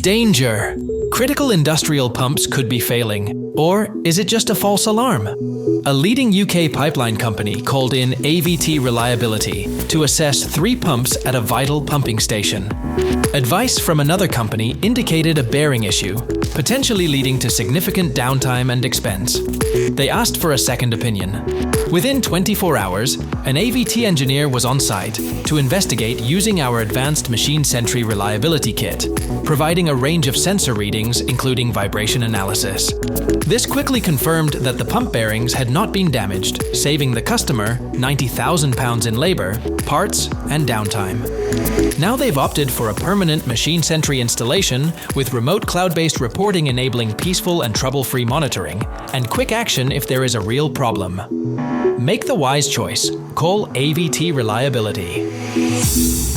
Danger! Critical industrial pumps could be failing. Or is it just a false alarm? A leading UK pipeline company called in AVT Reliability to assess 3 pumps at a vital pumping station. Advice from another company indicated a bearing issue, potentially leading to significant downtime and expense. They asked for a second opinion. Within 24 hours, an AVT engineer was on site to investigate using our advanced Machine Sentry reliability kit, providing a range of sensor readings including vibration analysis. This quickly confirmed that the pump bearings had not been damaged, saving the customer £90,000 in labor, parts, and downtime. Now they've opted for a permanent Machine Sentry installation with remote cloud-based reporting enabling peaceful and trouble-free monitoring, and quick action if there is a real problem. Make the wise choice. Call AVT Reliability.